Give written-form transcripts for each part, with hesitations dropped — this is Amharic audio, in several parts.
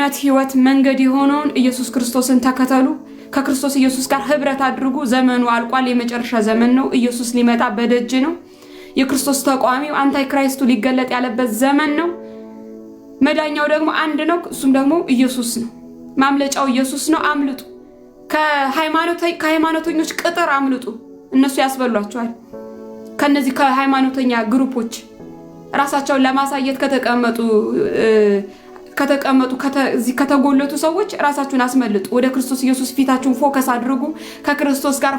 እውነት ሕይወት መንገድ የሆነውን ኢየሱስ ክርስቶስን ተከተሉ። ከክርስቶስ ኢየሱስ ጋር ህብረት አድርጉ። ዘመኑ አልቋል። የመጨረሻ ዘመን ነው። ኢየሱስ ሊመጣ በደጅ ነው። የክርስቶስ ተቃዋሚው አንታይ ክራይስቱ ሊገለጥ ያለበት ዘመን ነው። መዳኛው ደግሞ አንድ ነው። እሱም ደግሞ ኢየሱስ ነው። ማምለጫው ኢየሱስ ነው። አምልጡ። ከሃይማኖተኞች ቅጥር አምልጡ። እነሱ ያስበሏቸዋል። ከነዚህ ከሃይማኖተኛ ግሩፖች ራሳቸውን ለማሳየት ከተጎለቱ ሰዎች ራሳችሁን አስመልጡ። ወደ ክርስቶስ ኢየሱስ ፊታችሁን ፎከስ አድርጉ። ከክርስቶስ ጋር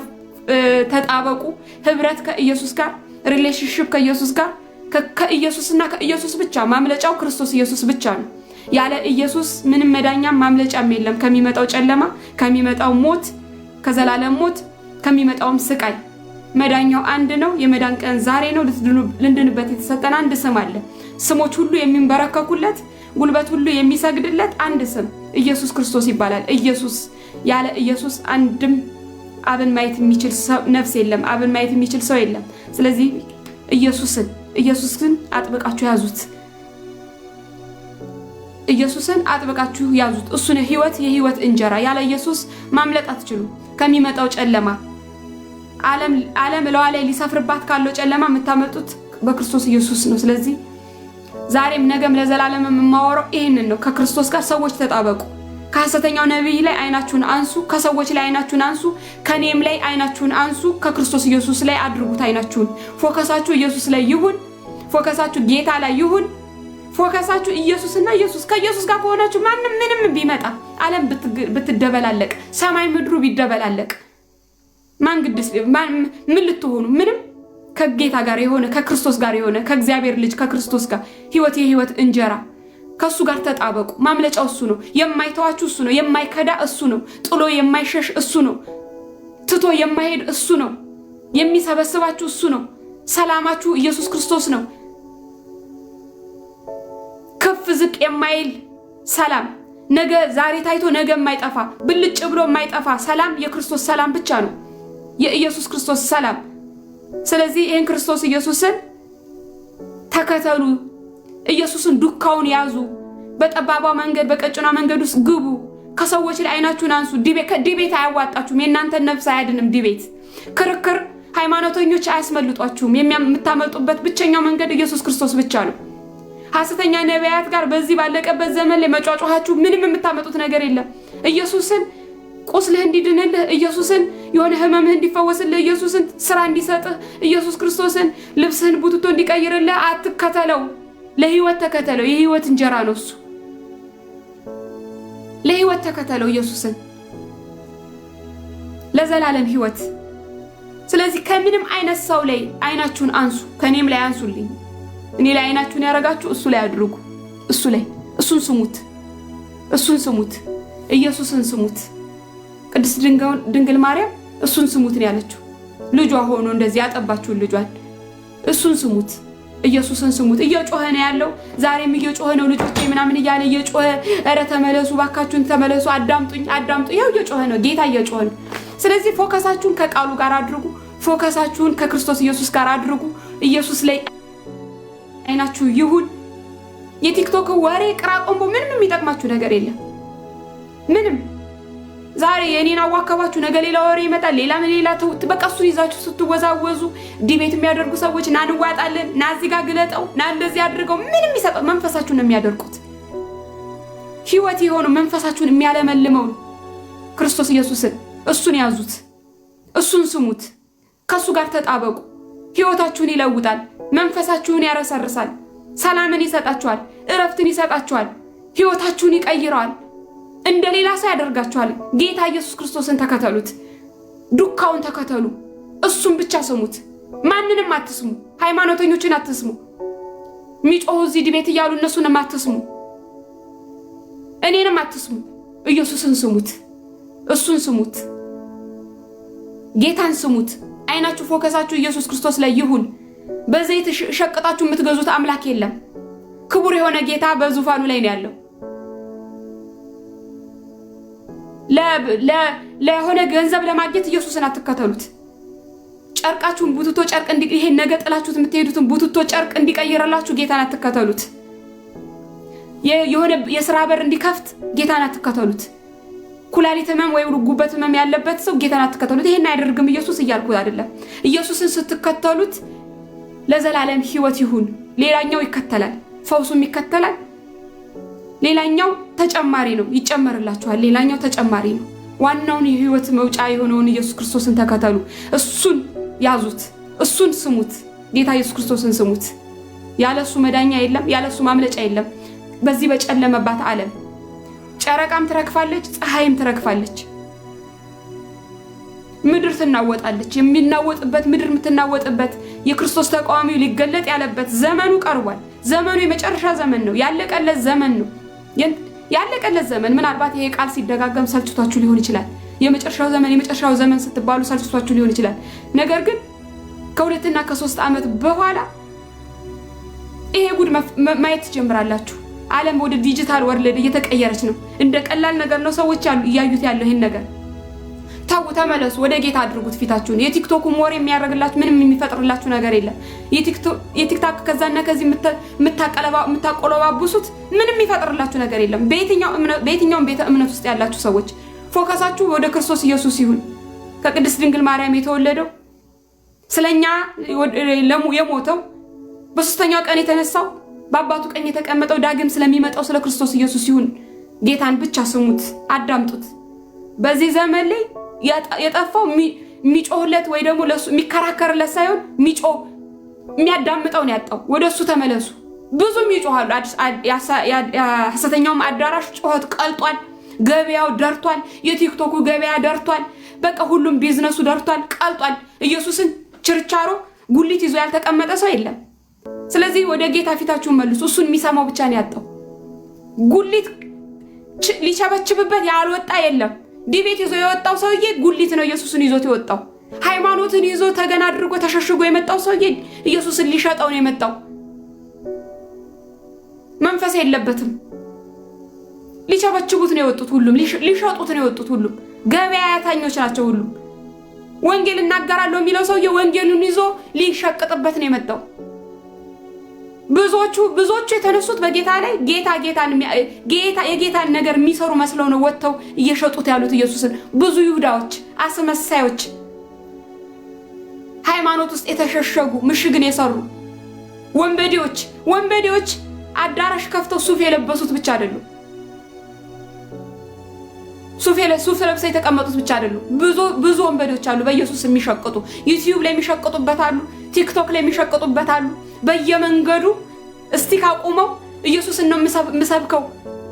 ተጣበቁ። ህብረት ከኢየሱስ ጋር፣ ሪሌሽንሺፕ ከኢየሱስ ጋር፣ ከኢየሱስና ከኢየሱስ ብቻ። ማምለጫው ክርስቶስ ኢየሱስ ብቻ ነው። ያለ ኢየሱስ ምንም መዳኛም ማምለጫም የለም። ከሚመጣው ጨለማ፣ ከሚመጣው ሞት፣ ከዘላለም ሞት፣ ከሚመጣውም ስቃይ መዳኛው አንድ ነው። የመዳን ቀን ዛሬ ነው። ልንድንበት የተሰጠን አንድ ስም አለ። ስሞች ሁሉ የሚንበረከኩለት፣ ጉልበት ሁሉ የሚሰግድለት አንድ ስም ኢየሱስ ክርስቶስ ይባላል። ኢየሱስ፣ ያለ ኢየሱስ አንድም አብን ማየት የሚችል ነፍስ የለም። አብን ማየት የሚችል ሰው የለም። ስለዚህ ኢየሱስን አጥብቃችሁ ያዙት። ኢየሱስን አጥብቃችሁ ያዙት። እሱ ነው ህይወት፣ የህይወት እንጀራ። ያለ ኢየሱስ ማምለጥ አትችሉ። ከሚመጣው ጨለማ ዓለም ለዋ ላይ ሊሰፍርባት ካለው ጨለማ የምታመጡት በክርስቶስ ኢየሱስ ነው። ስለዚህ ዛሬም ነገም ለዘላለም የማወራው ይሄንን ነው። ከክርስቶስ ጋር ሰዎች ተጣበቁ። ከሐሰተኛው ነብይ ላይ አይናችሁን አንሱ። ከሰዎች ላይ አይናችሁን አንሱ። ከኔም ላይ አይናችሁን አንሱ። ከክርስቶስ ኢየሱስ ላይ አድርጉት አይናችሁን። ፎከሳችሁ ኢየሱስ ላይ ይሁን። ፎከሳችሁ ጌታ ላይ ይሁን። ፎከሳችሁ ኢየሱስና ኢየሱስ። ከኢየሱስ ጋር ከሆናችሁ ማንም ምንም ቢመጣ፣ ዓለም ብትደበላለቅ፣ ሰማይ ምድሩ ቢደበላለቅ፣ ምን ልትሆኑ? ምንም ከጌታ ጋር የሆነ ከክርስቶስ ጋር የሆነ ከእግዚአብሔር ልጅ ከክርስቶስ ጋር ህይወት የህይወት እንጀራ ከሱ ጋር ተጣበቁ። ማምለጫው እሱ ነው። የማይተዋችሁ እሱ ነው። የማይከዳ እሱ ነው። ጥሎ የማይሸሽ እሱ ነው። ትቶ የማይሄድ እሱ ነው። የሚሰበስባችሁ እሱ ነው። ሰላማችሁ ኢየሱስ ክርስቶስ ነው። ከፍ ዝቅ የማይል ሰላም፣ ነገ ዛሬ ታይቶ ነገ የማይጠፋ ብልጭ ብሎ የማይጠፋ ሰላም የክርስቶስ ሰላም ብቻ ነው። የኢየሱስ ክርስቶስ ሰላም። ስለዚህ ይህን ክርስቶስ ኢየሱስን ተከተሉ። ኢየሱስን ዱካውን ያዙ። በጠባባ መንገድ በቀጭኗ መንገድ ውስጥ ግቡ። ከሰዎች ላይ አይናችሁን አንሱ። ዲቤት አያዋጣችሁም። የእናንተን ነፍስ አያድንም። ዲቤት፣ ክርክር፣ ሃይማኖተኞች አያስመልጧችሁም። የሚታመልጡበት ብቸኛው መንገድ ኢየሱስ ክርስቶስ ብቻ ነው። ሐሰተኛ ነቢያት ጋር በዚህ ባለቀበት ዘመን ላይ መጫጫሃችሁ ምንም የምታመጡት ነገር የለም። ኢየሱስን ቁስልህ እንዲድንልህ፣ ኢየሱስን የሆነ ህመምህ እንዲፈወስልህ፣ ኢየሱስን ስራ እንዲሰጥህ፣ ኢየሱስ ክርስቶስን ልብስህን ቡትቶ እንዲቀይርልህ አትከተለው። ለህይወት ተከተለው። የህይወት እንጀራ ነው እሱ። ለህይወት ተከተለው ኢየሱስን፣ ለዘላለም ህይወት። ስለዚህ ከምንም አይነት ሰው ላይ አይናችሁን አንሱ። ከኔም ላይ አንሱልኝ። እኔ ላይ አይናችሁን ያረጋችሁ እሱ ላይ አድርጉ። እሱን ስሙት። ኢየሱስን ስሙት። ቅድስት ድንግል ማርያም እሱን ስሙት ነው ያለችው። ልጇ ሆኖ እንደዚህ ያጠባችሁን ልጇን እሱን ስሙት። ኢየሱስን ስሙት። እየጮኸ ነው ያለው። ዛሬም እየጮኸ ነው። ልጆቼ ምናምን እያለ እየጮኸ፣ ኧረ ተመለሱ ባካችሁን፣ ተመለሱ፣ አዳምጡኝ። ያው እየጮኸ ነው። ጌታ እየጮኸ ነው። ስለዚህ ፎከሳችሁን ከቃሉ ጋር አድርጉ። ፎከሳችሁን ከክርስቶስ ኢየሱስ ጋር አድርጉ። ኢየሱስ ላይ አይናችሁ ይሁን። የቲክቶክ ወሬ ቅራቆምቦ ምንም የሚጠቅማችሁ ነገር የለም። ምንም ዛሬ የኔን አዋከባችሁ፣ ነገ ሌላ ወሬ ይመጣል። ሌላ በቃ እሱን ይዛችሁ ስትወዛወዙ ዲቤት የሚያደርጉ ሰዎች ና እንዋጣለን፣ ና እዚህ ጋር ግለጠው፣ ና እንደዚህ አድርገው ምንም የሚሰጠው መንፈሳችሁን የሚያደርቁት። ህይወት የሆነው መንፈሳችሁን የሚያለመልመው ክርስቶስ ኢየሱስን እሱን ያዙት። እሱን ስሙት። ከሱ ጋር ተጣበቁ። ህይወታችሁን ይለውጣል። መንፈሳችሁን ያረሰርሳል። ሰላምን ይሰጣችኋል። እረፍትን ይሰጣችኋል። ህይወታችሁን ይቀይረዋል። እንደሌላ ሰው ያደርጋችኋል። ጌታ ኢየሱስ ክርስቶስን ተከተሉት። ዱካውን ተከተሉ። እሱን ብቻ ስሙት። ማንንም አትስሙ። ሃይማኖተኞችን አትስሙ። ሚጮሁ እዚህ ዲቤት እያሉ እነሱንም አትስሙ። እኔንም አትስሙ። ኢየሱስን ስሙት። እሱን ስሙት። ጌታን ስሙት። አይናችሁ ፎከሳችሁ ኢየሱስ ክርስቶስ ላይ ይሁን። በዘይት ሸቅጣችሁ የምትገዙት አምላክ የለም። ክቡር የሆነ ጌታ በዙፋኑ ላይ ነው ያለው። ለሆነ ገንዘብ ለማግኘት ኢየሱስን አትከተሉት። ጨርቃችሁን ቡትቶ ጨርቅ ይሄን ነገ ጥላችሁት የምትሄዱትን ቡትቶ ጨርቅ እንዲቀይርላችሁ ጌታን አትከተሉት። የሆነ የሥራ በር እንዲከፍት ጌታን አትከተሉት። ኩላሊት ህመም ወይ ጉበት ህመም ያለበት ሰው ጌታን አትከተሉት። ይሄን አይደርግም ኢየሱስ እያልኩ አይደለም። ኢየሱስን ስትከተሉት ለዘላለም ህይወት ይሁን። ሌላኛው ይከተላል፣ ፈውሱም ይከተላል። ሌላኛው ተጨማሪ ነው፣ ይጨመርላችኋል። ሌላኛው ተጨማሪ ነው። ዋናውን የህይወት መውጫ የሆነውን ኢየሱስ ክርስቶስን ተከተሉ። እሱን ያዙት፣ እሱን ስሙት። ጌታ ኢየሱስ ክርስቶስን ስሙት። ያለሱ መዳኛ የለም፣ ያለሱ ማምለጫ የለም። በዚህ በጨለመባት ዓለም ጨረቃም ትረግፋለች፣ ፀሐይም ትረግፋለች፣ ምድር ትናወጣለች። የሚናወጥበት ምድር የምትናወጥበት የክርስቶስ ተቃዋሚው ሊገለጥ ያለበት ዘመኑ ቀርቧል። ዘመኑ የመጨረሻ ዘመን ነው። ያለቀለት ዘመን ነው። ያለቀለት ዘመን ምናልባት ይሄ ቃል ሲደጋገም ሰልችቷችሁ ሊሆን ይችላል። የመጨረሻው ዘመን ስትባሉ ሰልችቷችሁ ሊሆን ይችላል። ነገር ግን ከ2 እና ከ3 ዓመት በኋላ ይሄ ጉድ ማየት ትጀምራላችሁ። ዓለም ወደ ዲጂታል ወርልድ እየተቀየረች ነው። እንደ ቀላል ነገር ነው ሰዎች እያዩት ያለው ይሄን ነገር። ታው ተመለሱ፣ ወደ ጌታ አድርጉት ፊታችሁን። የቲክቶክ ሞር የሚያደርግላችሁ ምንም የሚፈጥርላችሁ ነገር የለም። የቲክታክ ከዛና ከዚህ የምታቆለባብሱት ምንም የሚፈጥርላችሁ ነገር የለም። በየትኛውም ቤተ እምነት ውስጥ ያላችሁ ሰዎች ፎከሳችሁ ወደ ክርስቶስ ኢየሱስ ይሁን። ከቅድስት ድንግል ማርያም የተወለደው ስለኛ የሞተው በ3ኛው ቀን የተነሳው በአባቱ ቀኝ የተቀመጠው ዳግም ስለሚመጣው ስለ ክርስቶስ ኢየሱስ ይሁን። ጌታን ብቻ ስሙት፣ አዳምጡት። በዚህ ዘመን ላይ የጠፋው የሚጮህለት ወይ ደግሞ ለሱ የሚከራከርለት ሳይሆን የሚያዳምጠው ነው ያጣው። ወደሱ ተመለሱ። ብዙም ይጮሃሉ። ሐሰተኛውም አዳራሽ ጮህት ቀልጧል። ገበያው ደርቷል። የቲክቶኩ ገበያ ደርቷል። በቃ ሁሉም ቢዝነሱ ደርቷል፣ ቀልጧል። ኢየሱስን ችርቻሮ ጉሊት ይዞ ያልተቀመጠ ሰው የለም። ስለዚህ ወደ ጌታ ፊታችሁን መልሱ። እሱን የሚሰማው ብቻ ነው ያጣው። ጉሊት ሊቸበችብበት ያልወጣ የለም። ዲቤት ይዞ የወጣው ሰውዬ ጉሊት ነው ኢየሱስን ይዞት የወጣው። ሃይማኖትን ይዞ ተገና አድርጎ ተሸሽጎ የመጣው ሰውዬ ኢየሱስን ሊሸጠው ነው የመጣው። መንፈስ የለበትም። ሊቸበችቡት ነው የወጡት ሁሉም፣ ሊሸጡት ነው የወጡት ሁሉም። ገበያተኞች ናቸው ሁሉም። ወንጌል እናገራለሁ የሚለው ሰውዬ ወንጌሉን ይዞ ሊሸቅጥበት ነው የመጣው። ብዙዎቹ የተነሱት በጌታ ላይ የጌታን ነገር የሚሰሩ መስለው ነው ወጥተው እየሸጡት ያሉት ኢየሱስን። ብዙ ይሁዳዎች፣ አስመሳዮች፣ ሃይማኖት ውስጥ የተሸሸጉ ምሽግን የሰሩ ወንበዴዎች አዳራሽ ከፍተው ሱፍ የለበሱት ብቻ አይደሉም። ሱፍ ለብሰው የተቀመጡት ብቻ አይደሉም። ብዙ ወንበዴዎች አሉ በኢየሱስ የሚሸቅጡ። ዩቲዩብ ላይ የሚሸቅጡበት አሉ፣ ቲክቶክ ላይ የሚሸቅጡበት አሉ። በየመንገዱ እስቲ ካቆመው ኢየሱስን ነው የምሰብከው።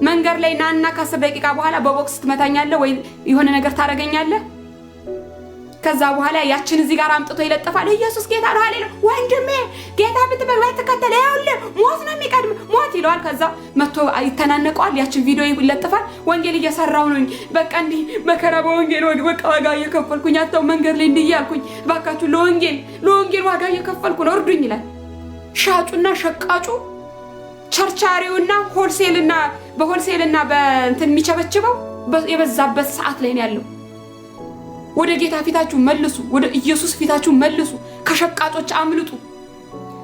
መንገድ ላይ ናና ከ10 ደቂቃ በኋላ በቦክስ ትመታኛለህ ወይ የሆነ ነገር ታረጋኛለህ። ከዛ በኋላ ያችን እዚህ ጋር አምጥቶ ይለጥፋል። ኢየሱስ ጌታ ነው ሃሌሉያ። ወንድሜ ጌታ ብትበል ተከተለ ያውልህ ሞት ነው የሚቀድም ሞት ይለዋል። ከዛ መጥቶ ይተናነቀዋል። ያችን ቪዲዮ ይለጥፋል። ወንጌል እየሰራው ነው በቃ እንዲህ መከራ በወንጌል በቃ ዋጋ እየከፈልኩኝ አጣው መንገድ ላይ እንዲህ ያልኩኝ ባካችሁ ለወንጌል ዋጋ እየከፈልኩ ነው እርዱኝ ይላል። ሻጩና ሸቃጩ ቸርቻሪውና በሆልሴልና በእንትን የሚቸበችበው የበዛበት ሰዓት ላይ ነው ያለው። ወደ ጌታ ፊታችሁ መልሱ፣ ወደ ኢየሱስ ፊታችሁ መልሱ። ከሸቃጮች አምልጡ።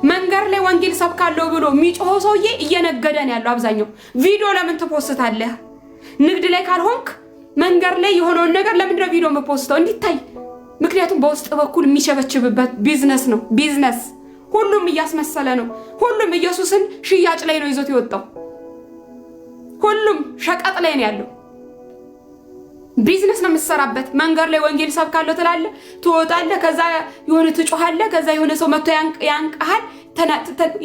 መንገድ ላይ ወንጌል ሰብካለሁ ብሎ የሚጮኸው ሰውዬ እየነገደ ነው ያለው። አብዛኛው ቪዲዮ ለምን ትፖስታለህ? ንግድ ላይ ካልሆንክ መንገድ ላይ የሆነውን ነገር ለምን ነው ቪዲዮ የምፖስተው? እንዲታይ። ምክንያቱም በውስጥ በኩል የሚቸበችብበት ቢዝነስ ነው። ቢዝነስ ሁሉም እያስመሰለ ነው። ሁሉም ኢየሱስን ሽያጭ ላይ ነው ይዞት የወጣው። ሁሉም ሸቀጥ ላይ ነው ያለው። ቢዝነስ ነው የምትሰራበት። መንገድ ላይ ወንጌል ሰብካለሁ ትላለህ፣ ትወጣለህ፣ ከዛ የሆነ ትጮሃለህ፣ ከዛ የሆነ ሰው መጥቶ ያንቀሃል።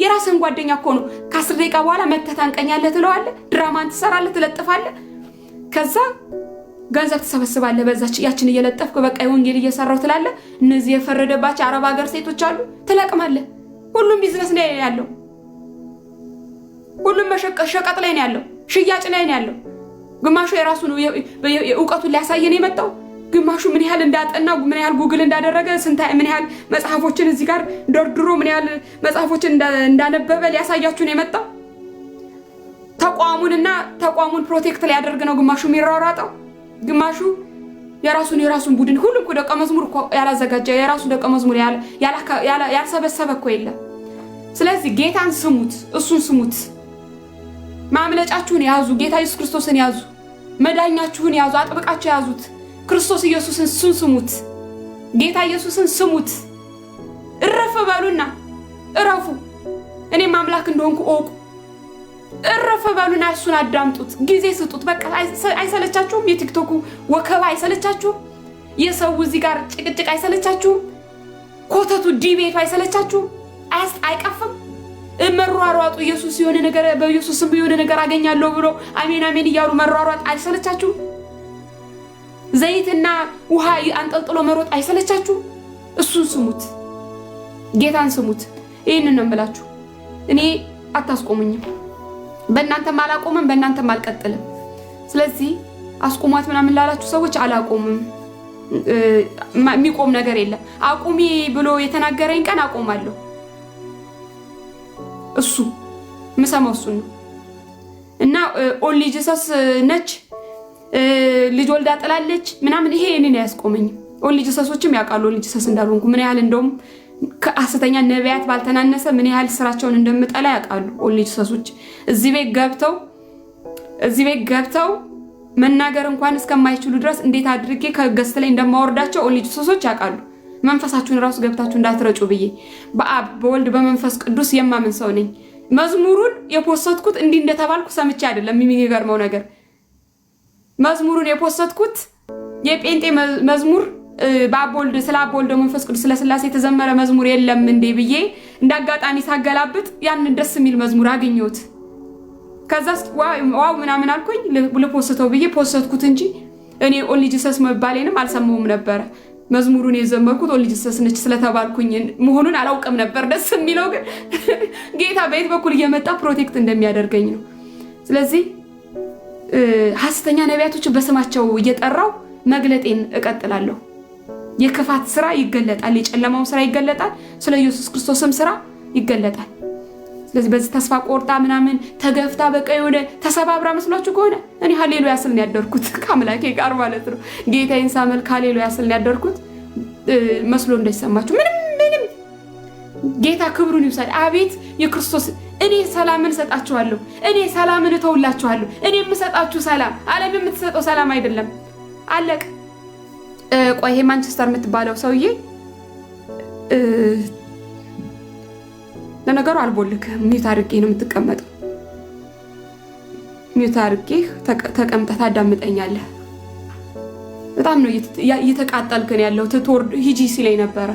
የራስን ጓደኛ እኮ ነው ከ10 ደቂቃ በኋላ መተህ ታንቀኛለህ ትለዋለህ። ድራማን ትሰራለህ፣ ትለጥፋለህ፣ ከዛ ገንዘብ ትሰበስባለህ። በዛች ያችን እየለጠፍክ በቃ ወንጌል እየሰራው ትላለህ። እነዚህ የፈረደባቸው አረብ ሀገር ሴቶች አሉ፣ ትለቅማለህ። ሁሉም ቢዝነስ ላይ ነው ያለው። ሁሉም ሸቀጥ ላይ ነው ያለው፣ ሽያጭ ላይ ነው ያለው። ግማሹ የራሱ ነው እውቀቱን ሊያሳየን የመጣው፣ ግማሹ ምን ያህል እንዳጠና ምን ያህል ጉግል እንዳደረገ ምን ያህል መጽሐፎችን እዚህ ጋር ደርድሮ ምን ያህል መጽሐፎችን እንዳነበበ ሊያሳያችሁ ነው የመጣው። ተቋሙን ፕሮቴክት ሊያደርግ ነው ግማሹ የሚሯሯጠው። ግማሹ የራሱን ቡድን ሁሉም ደቀ መዝሙር ያላዘጋጀ የራሱ ደቀ መዝሙር ያልሰበሰበ እኮ የለም። ስለዚህ ጌታን ስሙት፣ እሱን ስሙት። ማምለጫችሁን ያዙ። ጌታ ኢየሱስ ክርስቶስን ያዙ። መዳኛችሁን ያዙ። አጥብቃችሁ ያዙት። ክርስቶስ ኢየሱስን ስሙት። ጌታ ኢየሱስን ስሙት። እረፍ በሉና እረፉ። እኔም አምላክ እንደሆንኩ እወቁ። እረፍ በሉና እሱን አዳምጡት። ጊዜ ስጡት። በቃ አይሰለቻችሁም? የቲክቶኩ ወከባ አይሰለቻችሁም? የሰው እዚህ ጋር ጭቅጭቅ አይሰለቻችሁም? ኮተቱ ዲቤቱ አይሰለቻችሁም? አይቀፍም? መሯሯጡ ኢየሱስ የሆነ ነገር በኢየሱስ ስም የሆነ ነገር አገኛለሁ ብሎ አሜን አሜን እያሉ መሯሯጥ አይሰለቻችሁም? ዘይትና ውሃ አንጠልጥሎ መሮጥ አይሰለቻችሁም? እሱን ስሙት። ጌታን ስሙት። ይሄንን ነው የምላችሁ። እኔ አታስቆሙኝም። በእናንተም አላቆምም፣ በእናንተም አልቀጥልም። ስለዚህ አስቆሟት ምናምን ላላችሁ ሰዎች አላቆምም። የሚቆም ነገር የለም። አቁሚ ብሎ የተናገረኝ ቀን አቆማለሁ። እሱ ምሰማው እሱ ነው እና ኦንሊ ጂሰስ ነች ልጅ ወልዳ ጥላለች ምናምን ይሄ እኔን አያስቆመኝም። ኦንሊ ጂሰሶችም ያውቃሉ ኦንሊ ጂሰስ እንዳልሆንኩ ምን ያህል እንደውም ከሐሰተኛ ነቢያት ባልተናነሰ ምን ያህል ስራቸውን እንደምጠላ ያውቃሉ ኦንሊ ጂሰሶች። እዚህ ቤት ገብተው መናገር እንኳን እስከማይችሉ ድረስ እንዴት አድርጌ ከገስት ላይ እንደማወርዳቸው ኦንሊ ጂሰሶች ያውቃሉ። መንፈሳችሁን ራሱ ገብታችሁ እንዳትረጩ ብዬ በአብ በወልድ በመንፈስ ቅዱስ የማምን ሰው ነኝ። መዝሙሩን የፖስተትኩት እንዲህ እንደተባልኩ ሰምቼ አይደለም። የሚገርመው ነገር መዝሙሩን የፖስተትኩት የጴንጤ መዝሙር በአብ ወልድ ስለ አብ ወልድ መንፈስ ቅዱስ ስለ ሥላሴ የተዘመረ መዝሙር የለም እንዴ ብዬ እንዳጋጣሚ ሳገላብጥ ያንን ደስ የሚል መዝሙር አገኘሁት። ከዛ ዋው ምናምን አልኩኝ ልፖስተው ብዬ ፖስተትኩት እንጂ እኔ ኦንሊ ጂሰስ መባሌንም አልሰማሁም ነበር። መዝሙሩን የዘመርኩት ኦንሊ ጂሰስ ነች ስለተባልኩኝ መሆኑን አላውቅም ነበር። ደስ የሚለው ግን ጌታ በየት በኩል እየመጣ ፕሮቴክት እንደሚያደርገኝ ነው። ስለዚህ ሐሰተኛ ነቢያቶችን በስማቸው እየጠራው መግለጤን እቀጥላለሁ። የክፋት ስራ ይገለጣል፣ የጨለማው ስራ ይገለጣል፣ ስለ ኢየሱስ ክርስቶስም ስራ ይገለጣል። ስለዚህ በዚህ ተስፋ ቆርጣ ምናምን ተገፍታ በቃ የሆነ ተሰባብራ መስሏችሁ ከሆነ እኔ ሃሌሉያ ስል ነው ያደርኩት ከአምላኬ ጋር ማለት ነው። ጌታዬን ሳመልክ ሃሌሉያ ስል ነው ያደርኩት መስሎ እንዳይሰማችሁ ምንም ጌታ ክብሩን ይውሰድ። አቤት የክርስቶስ እኔ ሰላምን ሰጣችኋለሁ፣ እኔ ሰላምን እተውላችኋለሁ። እኔ የምሰጣችሁ ሰላም ዓለም የምትሰጠው ሰላም አይደለም። አለቅ ቆይ ማንቸስተር የምትባለው ሰውዬ ለነገሩ አልቦልክም። ሚውት አድርጌ ነው የምትቀመጠው። ሚውት አድርጌ ተቀምጠህ ታዳምጠኛለህ። በጣም ነው እየተቃጠልክን ያለው ትትወርድ ሂጂ ሲለኝ ነበረ።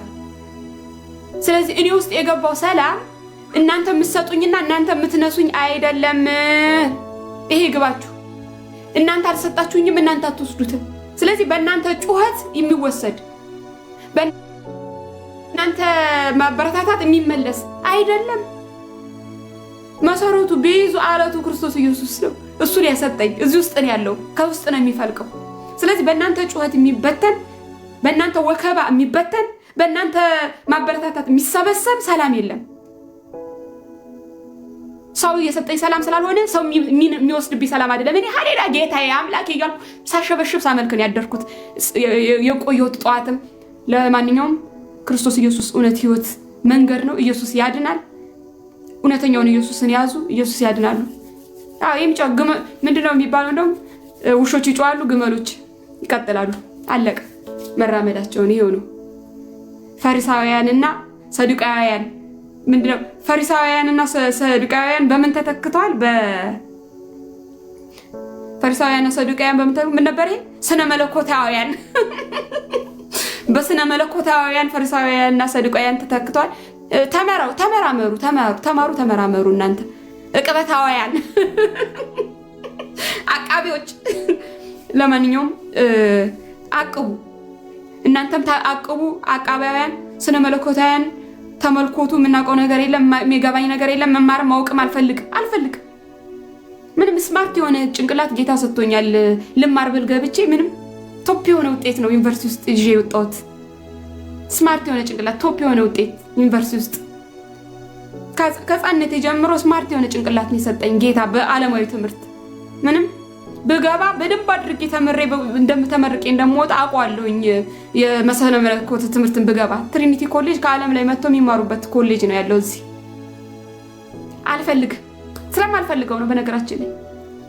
ስለዚህ እኔ ውስጥ የገባው ሰላም እናንተ የምትሰጡኝና እናንተ የምትነሱኝ አይደለም። ይሄ ግባችሁ። እናንተ አልሰጣችሁኝም፣ እናንተ አትወስዱትም። ስለዚህ በእናንተ ጩኸት የሚወሰድ እናንተ ማበረታታት የሚመለስ አይደለም። መሰረቱ ቤዙ አለቱ ክርስቶስ ኢየሱስ ነው። እሱን ያሰጠኝ እዚህ ውስጥ ነው ያለው፣ ከውስጥ ነው የሚፈልቀው። ስለዚህ በእናንተ ጩኸት የሚበተን፣ በእናንተ ወከባ የሚበተን፣ በእናንተ ማበረታታት የሚሰበሰብ ሰላም የለም። ሰው የሰጠኝ ሰላም ስላልሆነ ሰው የሚወስድብኝ ሰላም አይደለም። እኔ ሃሌሉያ ጌታዬ አምላኬ እያልኩ ሳሸበሽብ ሳመልክን ያደርኩት የቆየሁት ጠዋትም። ለማንኛውም ክርስቶስ ኢየሱስ እውነት ህይወት መንገድ ነው። ኢየሱስ ያድናል። እውነተኛውን ኢየሱስን ያዙ። ኢየሱስ ያድናሉ። የሚጮህ ምንድነው የሚባለው? እንደውም ውሾች ይጮሃሉ፣ ግመሎች ይቀጥላሉ። አለቀ መራመዳቸውን። ይሄው ነው። ፈሪሳውያንና ሰዱቃውያን ምንድነው? ፈሪሳውያንና ሰዱቃውያን በምን ተተክተዋል? ፈሪሳውያንና ሰዱቃውያን በምን ምን ነበር? ይሄ ስነ መለኮታውያን በስነ መለኮታውያን ፈሪሳውያንና ሰዱቃውያን ተተክተዋል። ተመራመሩ እናንተ እቅበታውያን አቃቢዎች። ለማንኛውም አቅቡ፣ እናንተም አቅቡ አቃባውያን፣ ስነ መለኮታውያን ተመልኮቱ። የምናውቀው ነገር የለም፣ የሚገባኝ ነገር የለም፣ መማር ማወቅም አልፈልግም። ምንም ስማርት የሆነ ጭንቅላት ጌታ ሰጥቶኛል። ልማር ብል ገብቼ ምንም ቶፕ የሆነ ውጤት ነው ዩኒቨርሲቲ ውስጥ ይዤ የወጣሁት። ስማርት የሆነ ጭንቅላት፣ ቶፕ የሆነ ውጤት ዩኒቨርሲቲ ውስጥ ከሕፃንነቴ ጀምሮ ስማርት የሆነ ጭንቅላት ነው የሰጠኝ ጌታ። በዓለማዊ ትምህርት ምንም ብገባ በደንብ አድርጌ ተመርቄ እንደምወጣ አውቀዋለሁኝ። የመሰለ መለኮት ትምህርትን ብገባ ትሪኒቲ ኮሌጅ ከዓለም ላይ መጥተው የሚማሩበት ኮሌጅ ነው ያለው እዚህ። አልፈልግም። ስለማልፈልገው ነው። በነገራችን ላይ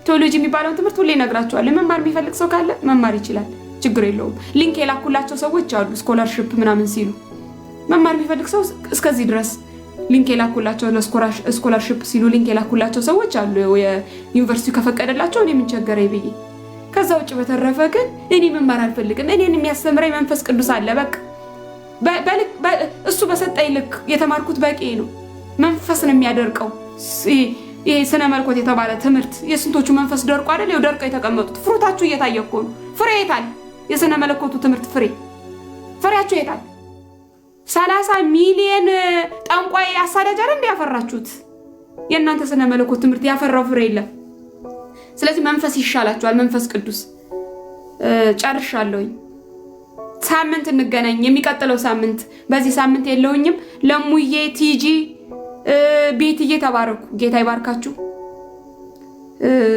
ቴዎሎጂ የሚባለውን ትምህርት ሁሌ እነግራቸዋለሁ። መማር የሚፈልግ ሰው ካለ መማር ይችላል፣ ችግር የለውም። ሊንክ የላኩላቸው ሰዎች አሉ ስኮላርሺፕ ምናምን ሲሉ መማር የሚፈልግ ሰው እስከዚህ ድረስ ሊንክ የላኩላቸው ለስኮላርሺፕ ሲሉ ሊንክ የላኩላቸው ሰዎች አሉ። የዩኒቨርሲቲው ከፈቀደላቸው እኔ ምን ቸገረኝ ብዬ። ከዛ ውጭ በተረፈ ግን እኔ መማር አልፈልግም። እኔን የሚያስተምረኝ መንፈስ ቅዱስ አለ። በቃ እሱ በሰጠኝ ልክ የተማርኩት በቂ ነው። መንፈስ ነው የሚያደርቀው። ይሄ ስነ መልኮት የተባለ ትምህርት የስንቶቹ መንፈስ ደርቆ አይደል? ይኸው ደርቀው የተቀመጡት ፍሩታችሁ እየታየ እኮ ነው። ፍሬ የታል? የስነ መለኮቱ ትምህርት ፍሬያችሁ የታል? 30 ሚሊዮን ጠንቋይ አሳዳጅ አይደል ያፈራችሁት? የእናንተ ስነ መለኮት ትምህርት ያፈራው ፍሬ የለም። ስለዚህ መንፈስ ይሻላችኋል። መንፈስ ቅዱስ። ጨርሻለሁኝ። ሳምንት እንገናኝ። የሚቀጥለው ሳምንት። በዚህ ሳምንት የለውኝም። ለሙዬ ቲጂ ቤትዬ ተባረኩ። ጌታ ይባርካችሁ።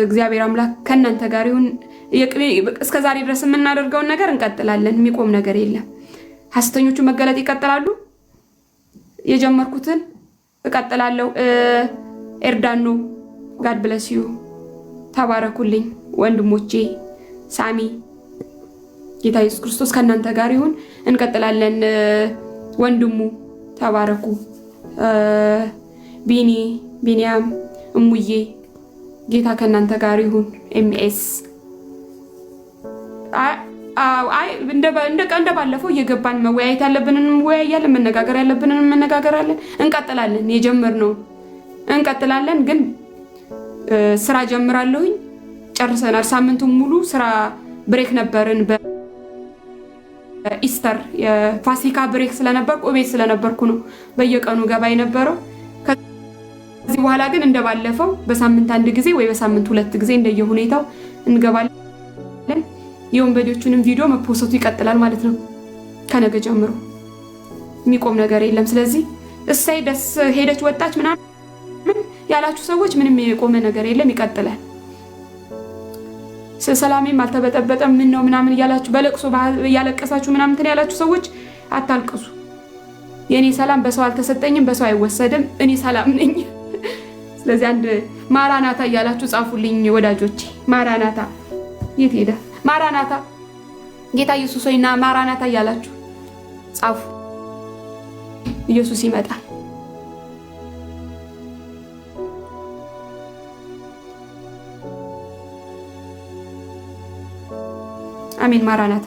እግዚአብሔር አምላክ ከእናንተ ጋር ይሁን። እስከዛሬ ድረስ የምናደርገውን ነገር እንቀጥላለን። የሚቆም ነገር የለም። ሐሰተኞቹ መገለጥ ይቀጥላሉ። የጀመርኩትን እቀጥላለሁ። ኤርዳኖ ጋድ ብለስ ዩ። ተባረኩልኝ ወንድሞቼ። ሳሚ ጌታ ኢየሱስ ክርስቶስ ከእናንተ ጋር ይሁን። እንቀጥላለን። ወንድሙ ተባረኩ። ቢኒያም እሙዬ ጌታ ከእናንተ ጋር ይሁን። ኤምኤስ እንደ ባለፈው እየገባን መወያየት ያለብንን እንወያያለን፣ መነጋገር ያለብንን መነጋገራለን። እንቀጥላለን። የጀመርነው እንቀጥላለን። ግን ስራ ጀምራለሁኝ። ጨርሰናል። ሳምንቱን ሙሉ ስራ ብሬክ ነበርን። በኢስተር የፋሲካ ብሬክ ስለነበርኩ ቤት ስለነበርኩ ነው በየቀኑ ገባ የነበረው። ከዚህ በኋላ ግን እንደባለፈው በሳምንት አንድ ጊዜ ወይ በሳምንት 2 ጊዜ እንደየሁኔታው እንገባለን። የወንበዴዎቹንም ቪዲዮ መፖስቱ ይቀጥላል ማለት ነው። ከነገ ጀምሮ የሚቆም ነገር የለም። ስለዚህ እሰይ ደስ ሄደች ወጣች ምናምን ያላችሁ ሰዎች ምንም የቆመ ነገር የለም፣ ይቀጥላል። ሰላሜም አልተበጠበጠም ምን ነው ምናምን እያላችሁ በለቅሶ ያለቀሳችሁ ምናምን እንትን ያላችሁ ሰዎች አታልቅሱ። የኔ ሰላም በሰው አልተሰጠኝም፣ በሰው አይወሰድም። እኔ ሰላም ነኝ። ስለዚህ አንድ ማራናታ እያላችሁ ጻፉልኝ ወዳጆቼ። ማራናታ የት ሄደ? ማራናታ ጌታ ኢየሱስ ሆይና ማራናታ እያላችሁ ጻፉ። ኢየሱስ ይመጣል። አሜን። ማራናታ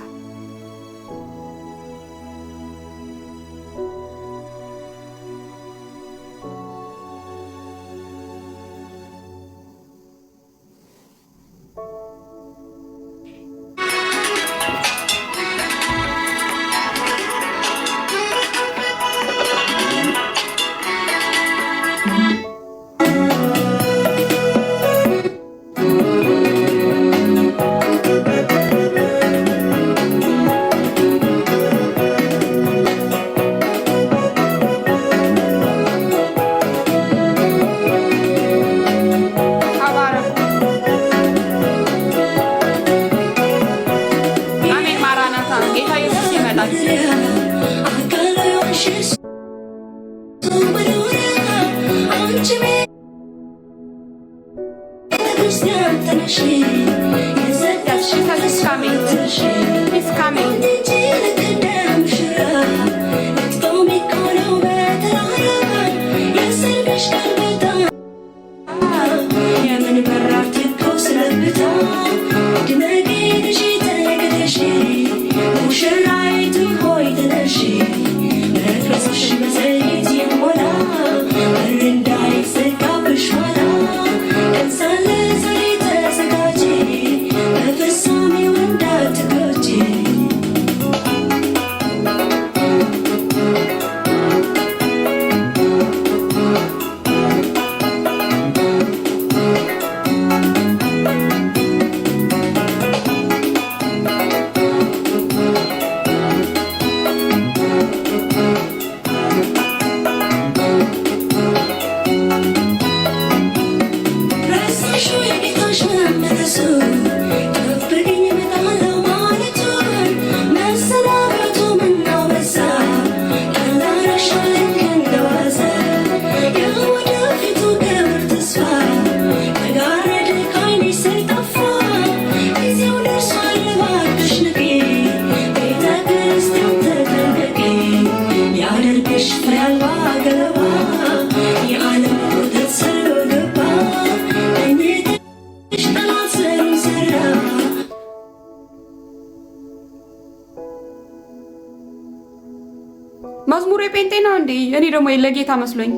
መዝሙሩ የጴንጤ ነው እንዴ? እኔ ደግሞ ለጌታ መስሎኝ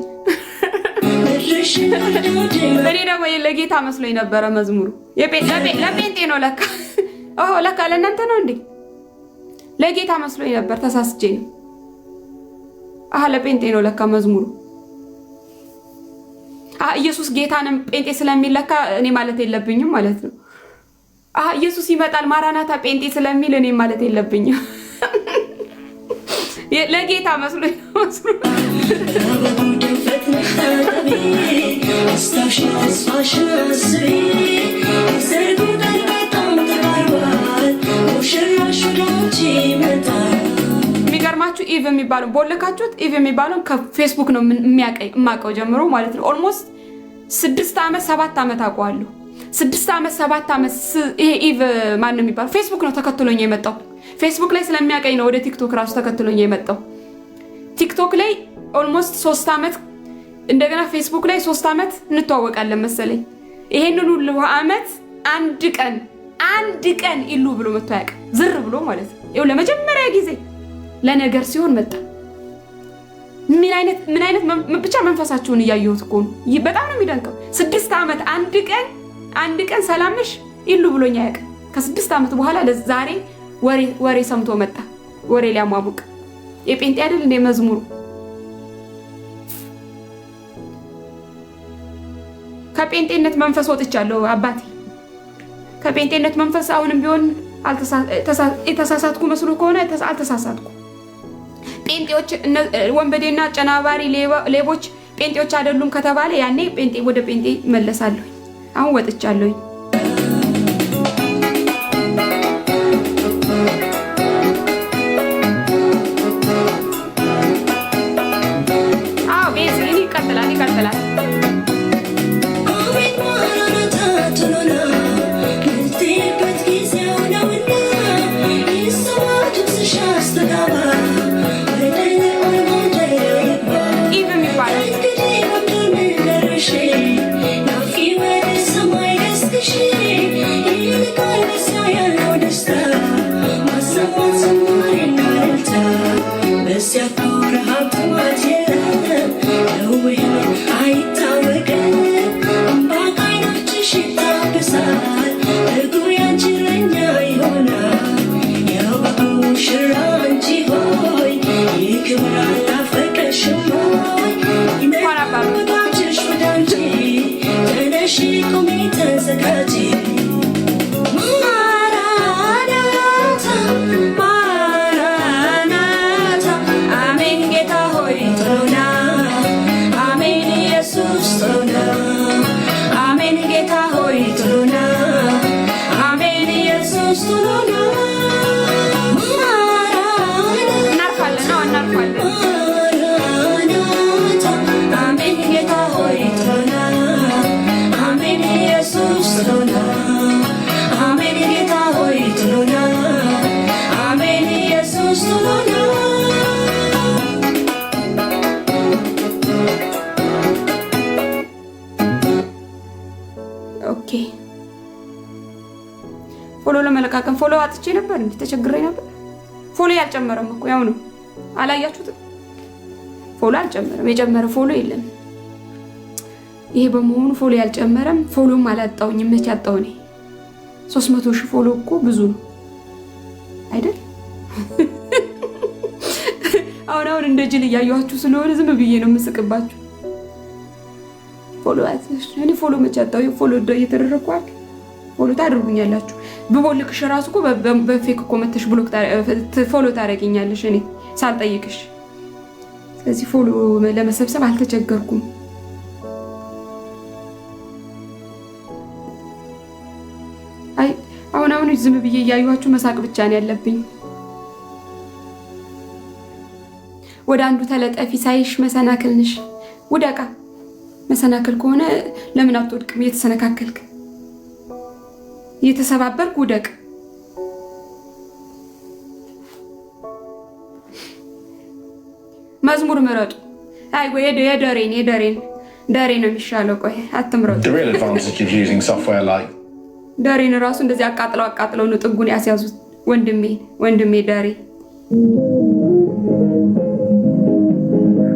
እኔ ደግሞ ለጌታ መስሎኝ ነበረ መዝሙሩ። ለጴንጤ ነው ለካ። ኦሆ ለካ ለእናንተ ነው እንዴ? ለጌታ መስሎኝ ነበር፣ ተሳስቼ ነው። አሃ ለጴንጤ ነው ለካ መዝሙሩ። ኢየሱስ ጌታንም ጴንጤ ስለሚለካ እኔ ማለት የለብኝም ማለት ነው። ኢየሱስ ይመጣል ማራናታ ጴንጤ ስለሚል እኔ ማለት የለብኝም። ለጌታ መስሎኝ ነው መዝሙሩ። የሚገርማችሁ ኢቭ የሚባለው ቦልካችሁት ኢቭ የሚባለው ከፌስቡክ ነው የማውቀው ጀምሮ ማለት ነው። ኦልሞስት 6 ዓመት 7 ዓመት አውቀዋለሁ። 6 ዓመት 7 ዓመት ይሄ ኢቭ ማን ነው የሚባለው ፌስቡክ ነው ተከትሎኝ የመጣው። ፌስቡክ ላይ ስለሚያቀኝ ነው ወደ ቲክቶክ ራሱ ተከትሎኝ የመጣው። ቲክቶክ ላይ ኦልሞስት 3 ዓመት እንደገና ፌስቡክ ላይ 3 ዓመት እንተዋወቃለን መሰለኝ። ይሄንን ሁሉ ዓመት አንድ ቀን ኢሉ ብሎ መጥቶ ያውቃል። ዝር ብሎ ማለት ነው። ይኸው ለመጀመሪያ ጊዜ ለነገር ሲሆን መጣ። ምን አይነት ብቻ መንፈሳችሁን እያየሁት እኮ ነው። በጣም ነው የሚደንቀው። 6 ዓመት አንድ ቀን ሰላም ነሽ ኢሉ ብሎኝ አያውቅም። ከ6 ዓመት በኋላ ለዛሬ ወሬ ሰምቶ መጣ። ወሬ ሊያሟሙቅ የጴንጤ አይደል እንደ መዝሙሩ። ከጴንጤነት መንፈስ ወጥቻለሁ አባቴ። ከጴንጤነት መንፈስ አሁንም ቢሆን የተሳሳትኩ መስሎ ከሆነ አልተሳሳትኩ። ጴንጤዎች ወንበዴና አጨናባሪ ሌቦች ጴንጤዎች አይደሉም ከተባለ ያኔ ወደ ጴንጤ መለሳለሁ። አሁን ወጥቻለሁ። ይቀጥላል። ፎሎ ለመለቃቀም ፎሎ አጥቼ ነበር እንዴ? ተቸግሬ ነበር። ፎሎ ያልጨመረም እኮ ያው ነው። አላያችሁትም? ፎሎ አልጨመረም። የጨመረ ፎሎ የለም። ይሄ በመሆኑ ፎሎ ያልጨመረም ፎሎም አላጣውኝም። መቼ አጣው እኔ? 300,000 ፎሎ እኮ ብዙ ነው አይደል? አሁን እንደ ጅል እያየኋችሁ ስለሆነ ዝም ብዬ ነው የምስቅባችሁ። ፎሎ አጥሽ እኔ ፎሎ መቼ አጣው? ፎሎ እየተደረኳል ፎሎ ታደርጉኛላችሁ። በቦልክሽ ራሱ እኮ በፌክ እኮ መተሽ ብሎክ ፎሎ ታደርጊኛለሽ እኔ ሳልጠይቅሽ። ስለዚህ ፎሎ ለመሰብሰብ አልተቸገርኩም። አይ አሁን ዝም ብዬ እያዩዋችሁ መሳቅ ብቻ ነው ያለብኝ። ወደ አንዱ ተለጠፊ ሳይሽ መሰናክል ነሽ። ውደቃ። መሰናክል ከሆነ ለምን አትወድቅም? እየተሰነካከልክ እየተሰባበርክ ውደቅ። መዝሙር ምረጡ። አይ ወይ ደሬ ነው የሚሻለው። ቆይ አትምረጡ። ደሬን ራሱ እንደዚህ አቃጥለው ነው ጥጉን ያስያዙት። ወንድሜ ደሬ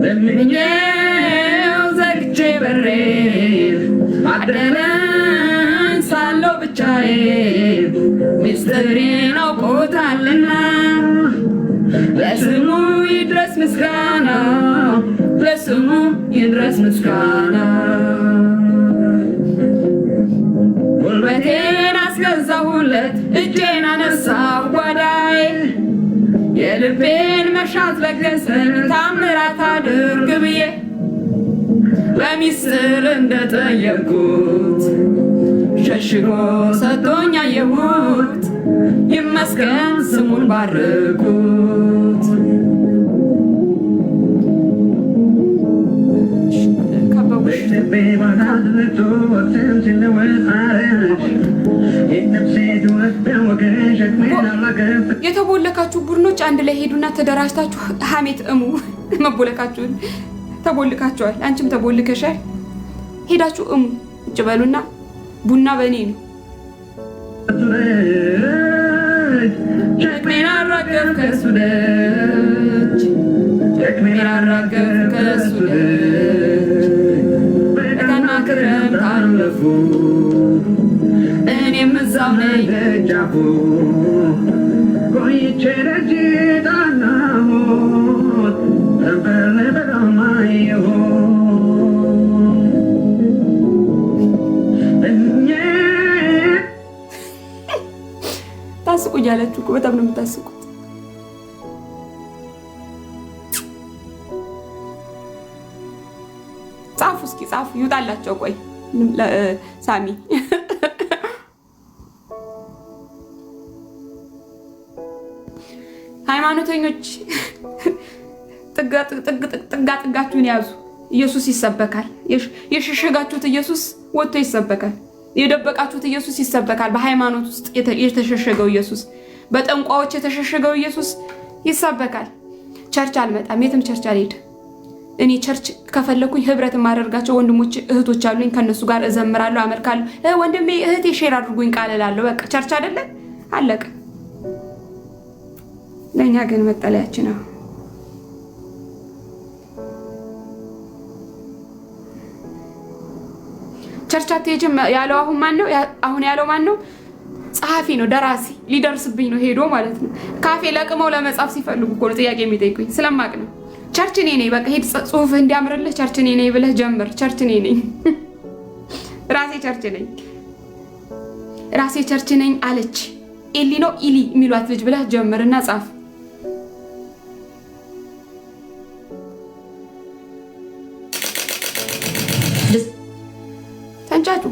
ለምኜው ዘግቼ በሬን አደረን ሳለው ብቻዬን ሚስጥሬን አውቆታልና ለስሙ ይድረስ ምስጋና ለስሙ ይድረስ ምስጋና ጉልበቴን አስገዛሁለት እጄን አነሳሁ ጓዳዬ የልቤን መሻት ለገሰኝ ታምራት አድርግ ብዬ በሚስጥር እንደጠየቅኩት ሸሽጎ ሰጥቶኝ አየሁት ይመስገን ስሙን ባርኩት የተቦለካችሁ ቡድኖች አንድ ላይ ሄዱና ተደራጅታችሁ ሀሜት እሙ መቦለካችሁን ተቦልካችኋል። አንቺም ተቦልከሻል። ሄዳችሁ እሙ ቁጭ በሉና ቡና በእኔ ነው ሸክሜን አራገፍ ከሱ ደጅ ሸክሜን አራገፍ ከሱ ደጅ በጋና ክረምት አለፉ እኔም እዛው ነኝ ደጃፉ ቆይቼ ደጅ ጣናሁት ተንበለ በጋማየሁ ታስቁኛላችሁ እኮ በጣም ነው የምታስቁት። ጻፉ እስኪ ጻፉ ይውጣላቸው። ቆይ ሳሚ ሃይማኖተኞች ጥጋችሁን ያዙ። ኢየሱስ ይሰበካል። የሸሸጋችሁት ኢየሱስ ወጥቶ ይሰበካል። የደበቃችሁት ኢየሱስ ይሰበካል። በሃይማኖት ውስጥ የተሸሸገው ኢየሱስ፣ በጠንቋዎች የተሸሸገው ኢየሱስ ይሰበካል። ቸርች አልመጣም፣ የትም ቸርች አልሄድም። እኔ ቸርች ከፈለኩኝ ህብረት የማደርጋቸው ወንድሞች እህቶች አሉኝ። ከነሱ ጋር እዘምራለሁ፣ አመልካለሁ። ወንድሜ እህቴ ሼር አድርጉኝ ቃል እላለሁ። በቃ ቸርች አይደለም አለቀ። ለእኛ ግን መጠለያችን ነው። ቸርች አትሄጂም ያለው አሁን ማን ነው? አሁን ያለው ማን ነው? ጸሐፊ ነው፣ ደራሲ። ሊደርስብኝ ነው ሄዶ ማለት ነው። ካፌ ለቅመው ለመጻፍ ሲፈልጉ እኮ ነው ጥያቄ የሚጠይቁኝ፣ ስለማቅ ነው። ቸርች እኔ ነኝ። በቃ ሄድ ጽሁፍህ እንዲያምርልህ ቸርች እኔ ነኝ ብለህ ጀምር። ቸርች እኔ ነኝ፣ ራሴ ቸርች ነኝ፣ ራሴ ቸርች ነኝ አለች። ኢሊ ነው ኢሊ የሚሏት ልጅ ብለህ ጀምርና ጻፍ። ተንጫጩ።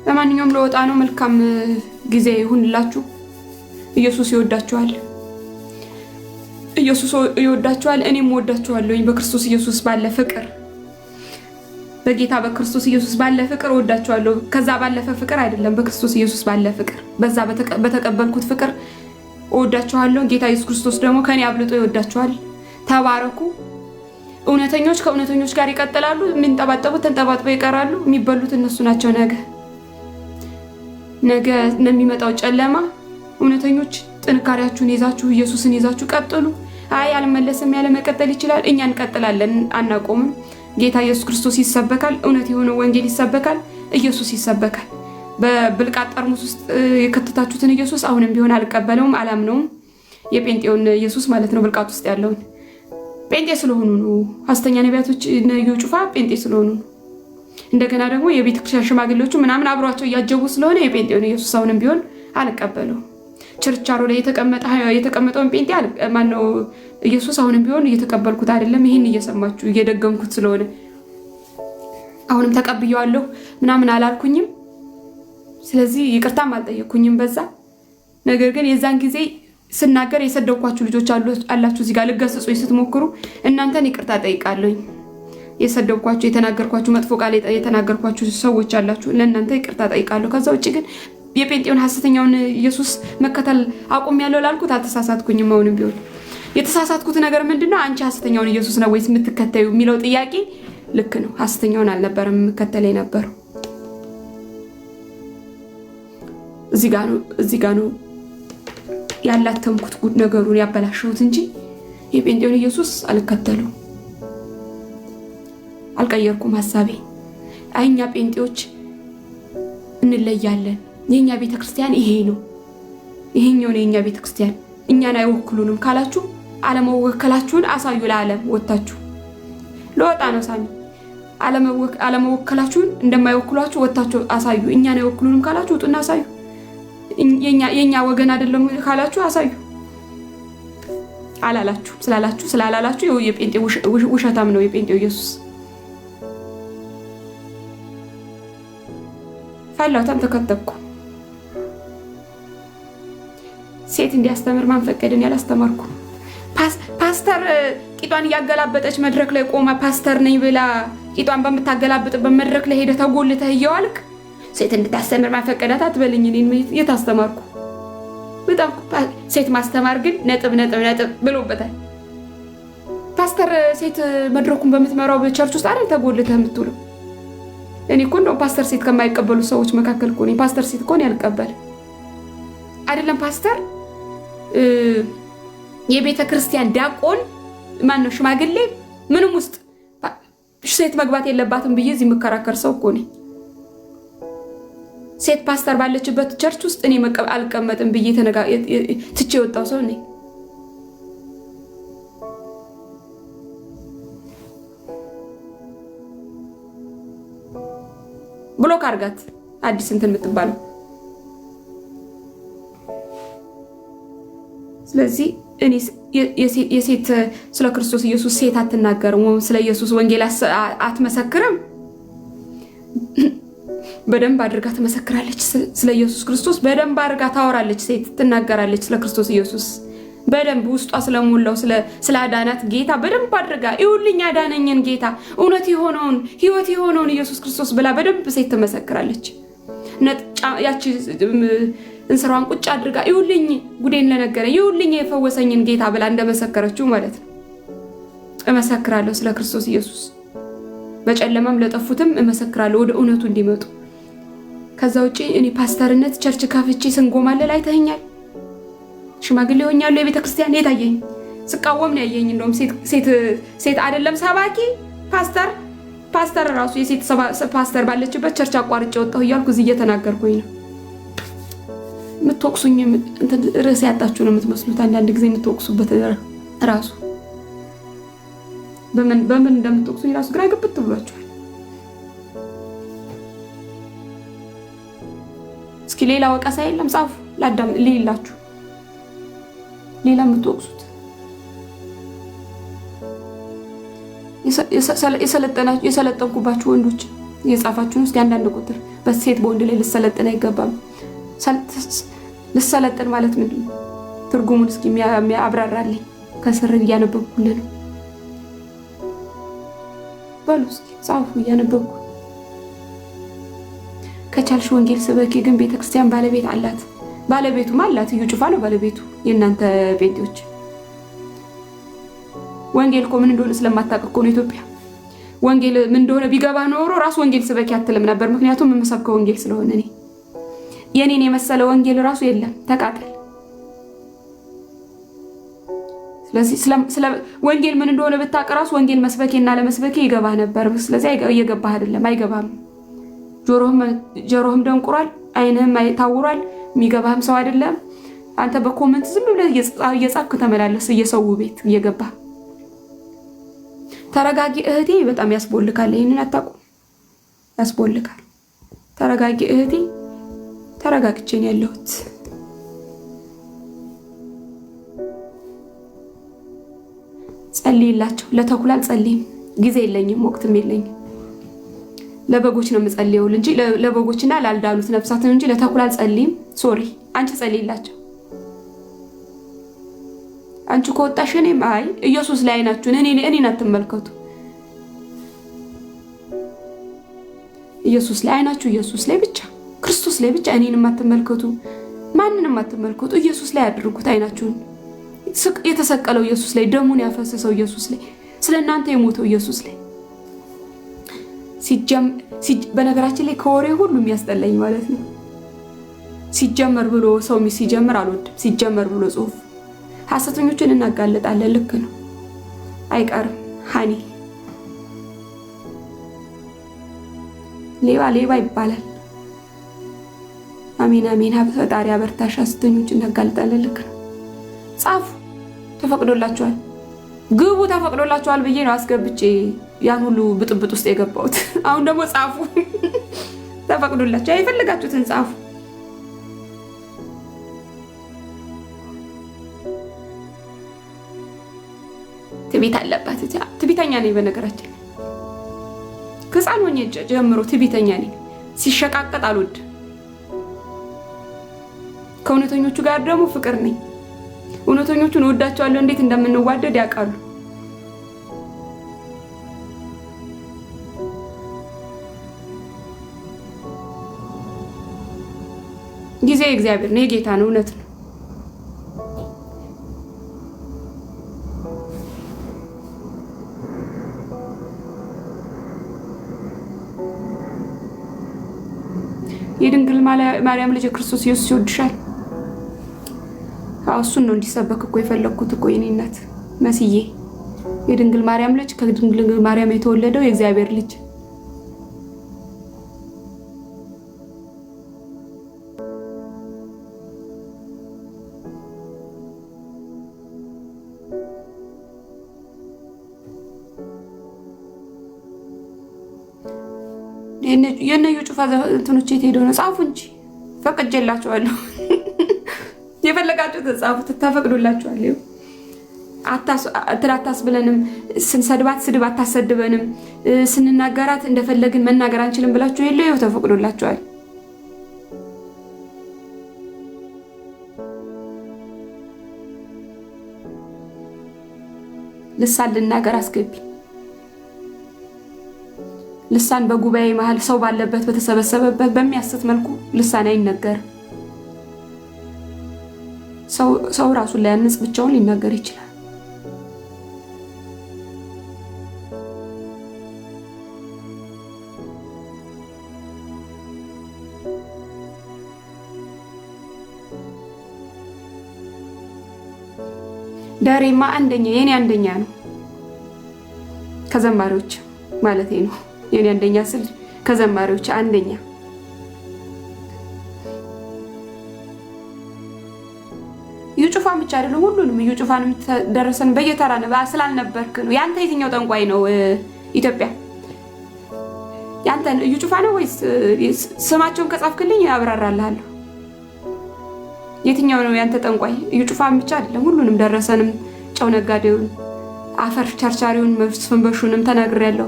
ለማንኛውም ለወጣ ነው። መልካም ጊዜ ይሁንላችሁ። ኢየሱስ ይወዳችኋል። ኢየሱስ ይወዳችኋል። እኔም እወዳችኋለሁ። በክርስቶስ ኢየሱስ ባለ ፍቅር፣ በጌታ በክርስቶስ ኢየሱስ ባለ ፍቅር እወዳችኋለሁ። ከዛ ባለፈ ፍቅር አይደለም፣ በክርስቶስ ኢየሱስ ባለ ፍቅር፣ በዛ በተቀበልኩት ፍቅር እወዳችኋለሁ። ጌታ ኢየሱስ ክርስቶስ ደግሞ ከኔ አብልጦ ይወዳችኋል። ተባረኩ። እውነተኞች ከእውነተኞች ጋር ይቀጥላሉ። የሚንጠባጠቡት ተንጠባጥበው ይቀራሉ። የሚበሉት እነሱ ናቸው። ነገ የሚመጣው ጨለማ። እውነተኞች ጥንካሬያችሁን ይዛችሁ ኢየሱስን ይዛችሁ ቀጥሉ። አይ አልመለስም ያለ መቀጠል ይችላል። እኛ እንቀጥላለን፣ አናቆምም። ጌታ ኢየሱስ ክርስቶስ ይሰበካል። እውነት የሆነው ወንጌል ይሰበካል። ኢየሱስ ይሰበካል። በብልቃጥ ጠርሙስ ውስጥ የከተታችሁትን ኢየሱስ አሁንም ቢሆን አልቀበለውም፣ አላምነውም። የጴንጤውን ኢየሱስ ማለት ነው። ብልቃጥ ውስጥ ያለውን ጴንጤ ስለሆኑ ነው። ሐሰተኛ ነቢያቶች ነዩ ጩፋ ጴንጤ ስለሆኑ ነው። እንደገና ደግሞ የቤተ ክርስቲያን ሽማግሌዎቹ ምናምን አብሯቸው እያጀቡ ስለሆነ የጴንጤውን ኢየሱስ አሁንም ቢሆን አልቀበለውም። ችርቻሮ ላይ የተቀመጠውን ጴንጤ ማነው ኢየሱስ አሁንም ቢሆን እየተቀበልኩት አይደለም። ይሄን እየሰማችሁ እየደገምኩት ስለሆነ አሁንም ተቀብየዋለሁ ምናምን አላልኩኝም። ስለዚህ ይቅርታም አልጠየቅኩኝም በዛ። ነገር ግን የዛን ጊዜ ስናገር የሰደብኳችሁ ልጆች አላችሁ እዚህ ጋር ልገስጹኝ ስትሞክሩ እናንተን ይቅርታ ጠይቃለሁኝ። የሰደብኳችሁ የተናገርኳችሁ መጥፎ ቃል የተናገርኳችሁ ሰዎች አላችሁ፣ ለእናንተ ይቅርታ ጠይቃለሁ። ከዛ ውጭ ግን የጴንጤውን ሐሰተኛውን ኢየሱስ መከተል አቁሜያለሁ ላልኩት አልተሳሳትኩኝም። አሁንም ቢሆን የተሳሳትኩት ነገር ምንድነው? አንቺ ሐሰተኛውን ኢየሱስ ነው ወይስ የምትከተዩ የሚለው ጥያቄ ልክ ነው። ሐሰተኛውን አልነበረም የምከተል የነበረው። እዚህ ጋር ነው ያላተምኩት ነገሩን ያበላሸሁት እንጂ የጴንጤውን ኢየሱስ አልከተለው፣ አልቀየርኩም ሐሳቤ። እኛ ጴንጤዎች እንለያለን። የኛ ቤተክርስቲያን ይሄ ነው፣ ይሄኛው ነው የኛ ቤተክርስቲያን፣ እኛን አይወክሉንም ካላችሁ አለመወከላችሁን አሳዩ። ለዓለም ወጣችሁ ለወጣ ነው ሳሚ። አለመወከላችሁን እንደማይወክሏችሁ ወጣችሁ አሳዩ። እኛን አይወክሉንም ካላችሁ ውጡና አሳዩ። የኛ ወገን አይደለም ካላችሁ አሳዩ። ስላላችሁ የጴንጤ ውሸታም ነው የጴንጤው ኢየሱስ። ፈላውታም ተከተብኩ። ሴት እንዲያስተምር ማን ፈቀደኝ? ያላስተማርኩ ፓስተር ቂጧን እያገላበጠች መድረክ ላይ ቆማ ፓስተር ነኝ ብላ ቂጧን በምታገላብጥበት መድረክ ላይ ሄደህ ተጎልተህ እየዋልክ ሴት እንድታስተምር ማን ፈቀዳት አትበልኝ። እኔን የታስተማርኩ በጣም ሴት ማስተማር ግን ነጥብ ብሎበታል። ፓስተር ሴት መድረኩን በምትመራው በቸርች ውስጥ አይደል ተጎልተህ የምትውለው? እኔ እኮ እንደው ፓስተር ሴት ከማይቀበሉ ሰዎች መካከል እኮ ነኝ። ፓስተር ሴት እኮ ያልቀበል አይደለም። ፓስተር የቤተ ክርስቲያን ዲያቆን ማነው ሽማግሌ ምንም ውስጥ ሴት መግባት የለባትም ብዬ እዚህ የምከራከር ሰው እኮ ነኝ። ሴት ፓስተር ባለችበት ቸርች ውስጥ እኔ አልቀመጥም ብዬ ትቼ የወጣው ሰው ነኝ። ብሎክ አርጋት አዲስ እንትን የምትባለው። ስለዚህ እኔ የሴት ስለ ክርስቶስ ኢየሱስ ሴት አትናገርም፣ ስለ ኢየሱስ ወንጌል አትመሰክርም። በደንብ አድርጋ ትመሰክራለች። ስለ ኢየሱስ ክርስቶስ በደንብ አድርጋ ታወራለች። ሴት ትናገራለች ስለ ክርስቶስ ኢየሱስ በደንብ ውስጧ ስለሞላው ስለ አዳናት ጌታ በደንብ አድርጋ ይሁልኝ ያዳነኝን ጌታ እውነት የሆነውን ሕይወት የሆነውን ኢየሱስ ክርስቶስ ብላ በደንብ ሴት ትመሰክራለች። ያቺ እንስራዋን ቁጭ አድርጋ ይሁልኝ ጉዴን ለነገረ ይሁልኝ የፈወሰኝን ጌታ ብላ እንደመሰከረችው ማለት ነው። እመሰክራለሁ ስለ ክርስቶስ ኢየሱስ፣ በጨለማም ለጠፉትም እመሰክራለሁ ወደ እውነቱ እንዲመጡ። ከዛ ውጪ እኔ ፓስተርነት ቸርች ካፍቼ ስንጎማለል አይተኸኛል። ሽማግሌ ሆኛለሁ። የቤተ ክርስቲያን የታየኝ ስቃወም ነው ያየኝ። እንደውም ሴት አይደለም ሰባኪ ፓስተር ራሱ የሴት ፓስተር ባለችበት ቸርች አቋርጬ ወጣሁ እያልኩ እዚህ እየተናገርኩኝ ነው። የምትወቅሱኝ ርዕስ ያጣችሁ ነው የምትመስሉት። አንዳንድ ጊዜ የምትወቅሱበት ራሱ በምን እንደምትወቅሱኝ ራሱ ግራ ግብት ብሏችኋል። እስኪ ሌላ ወቀሳ የለም ጻፉ ላዳም ልይላችሁ። ሌላ የምትወቅሱት የሰለጠንኩባችሁ ወንዶች የጻፋችሁን እስኪ አንዳንድ ቁጥር በሴት በወንድ ላይ ልሰለጥን አይገባም። ልሰለጥን ማለት ምንድን ነው? ትርጉሙን እስኪ የሚያብራራልኝ ከስር እያነበብኩልህ ነው። በሉ እስኪ ጻፉ እያነበብኩ። ከቻልሽ ወንጌል ስበኪ፣ ግን ቤተክርስቲያን ባለቤት አላት። ባለቤቱም አላት። እዩ ጩፋ ነው ባለቤቱ። የእናንተ ቤቶች ወንጌል እኮ ምን እንደሆነ ስለማታውቅ እኮ ነው ኢትዮጵያ። ወንጌል ምን እንደሆነ ቢገባ ኖሮ ራስ ወንጌል ስበኪ አትልም ነበር። ምክንያቱም የምሰብከው ወንጌል ስለሆነ እኔ የኔን የመሰለ ወንጌል ራሱ የለም፣ ተቃጠል። ስለዚህ ስለ ወንጌል ምን እንደሆነ ብታውቅ ራሱ ወንጌል መስበኬና ለመስበኬ ይገባህ ነበር። ስለዚህ እየገባህ አይደለም፣ አይገባም። ጆሮህም ደንቁሯል፣ አይንህም ታውሯል፣ የሚገባህም ሰው አይደለም። አንተ በኮመንት ዝም ብለህ እየጻፍክ ተመላለስ፣ እየሰው ቤት እየገባህ። ተረጋጊ እህቴ፣ በጣም ያስቦልካል። ይሄንን አታውቁም? ያስቦልካል። ተረጋጊ እህቴ፣ ተረጋግቼ ነው ያለሁት። ጸልይላቸው። ለተኩላ አልጸልይም፣ ጊዜ የለኝም፣ ወቅትም የለኝም። ለበጎች ነው የምጸልየው እንጂ ለበጎችና ላልዳኑት ነፍሳት እንጂ ለተኩላ አልጸልይም። ሶሪ፣ አንቺ ጸልይላቸው። አንቺ ከወጣሽ እኔም አይ ኢየሱስ ላይ አይናችሁን እኔን አትመልከቱ። ኢየሱስ ላይ አይናችሁ ኢየሱስ ላይ ብቻ፣ ክርስቶስ ላይ ብቻ። እኔንም አትመልከቱ፣ ማንንም አትመልከቱ። ኢየሱስ ላይ አድርጉት አይናችሁን። የተሰቀለው ኢየሱስ ላይ፣ ደሙን ያፈሰሰው ኢየሱስ ላይ፣ ስለናንተ የሞተው ኢየሱስ ላይ በነገራችን ላይ ከወሬ ሁሉ የሚያስጠላኝ ማለት ነው ሲጀመር ብሎ ሰው ሲጀምር አልወድም። ሲጀመር ብሎ ጽሁፍ ሐሰተኞችን እናጋለጣለን። ልክ ነው አይቀርም። ሃኒ ሌባ ሌባ ይባላል። አሜን አሜን። ፈጣሪ አበርታሽ። ሐሰተኞችን እናጋለጣለን። ልክ ነው። ጻፉ፣ ተፈቅዶላችኋል። ግቡ፣ ተፈቅዶላችኋል ብዬ ነው አስገብቼ ያን ሁሉ ብጥብጥ ውስጥ የገባሁት። አሁን ደግሞ ጻፉ፣ ተፈቅዶላችኋል። የፈለጋችሁትን ጻፉ። ትዕቢት አለባት። ትዕቢተኛ ነኝ በነገራችን ከሕፃን ሆኜ ጀምሮ ትዕቢተኛ ነኝ። ሲሸቃቀጥ አልወድም። ከእውነተኞቹ ጋር ደግሞ ፍቅር ነኝ። እውነተኞቹን እወዳቸዋለሁ። እንዴት እንደምንዋደድ ያውቃሉ። ጊዜ እግዚአብሔር ነው፣ የጌታ ነው። እውነት ነው። የድንግል ማርያም ልጅ ክርስቶስ ኢየሱስ ይወድሻል። እሱን ነው እንዲሰበክ እኮ የፈለኩት እኮ የኔ እናት መስዬ የድንግል ማርያም ልጅ ከድንግል ማርያም የተወለደው የእግዚአብሔር ልጅ የነዩ ጩፋ እንትኖች የት ሄደው ነው? ጻፉ እንጂ ፈቅጄላችኋለሁ። የፈለጋችሁት ጻፉ፣ ተፈቅዶላችኋል። አታስብለንም፣ ስንሰድባት ስድብ አታሰድበንም፣ ስንናገራት እንደፈለግን መናገር አንችልም ብላችሁ የለ ይኸው ተፈቅዶላችኋል። ልሳን ልናገር አስገቢ። ልሳን በጉባኤ መሃል ሰው ባለበት በተሰበሰበበት በሚያስት መልኩ ልሳን አይነገርም። ሰው ራሱን ሊያንጽ ብቻውን ሊናገር ይችላል። ዳሬማ አንደኛ የኔ አንደኛ ነው ከዘማሪዎች ማለቴ ነው። የኔ አንደኛ ስል ከዘማሪዎች አንደኛ። ዩጩፋን ብቻ አይደለም ሁሉንም ዩጩፋንም ደረሰን በየተራ ነው ስላልነበርክ ነው። ያንተ የትኛው ጠንቋይ ነው ኢትዮጵያ? ያንተ ዩጩፋ ነው ወይስ ስማቸውን ከጻፍክልኝ ያብራራልሃለሁ። የትኛው ነው ያንተ ጠንቋይ? ዩጩፋን ብቻ አይደለም ሁሉንም ደረሰንም፣ ጨው ነጋዴውን፣ አፈር ቸርቻሪውን፣ መስፍን በሹንም ተናግሬያለሁ።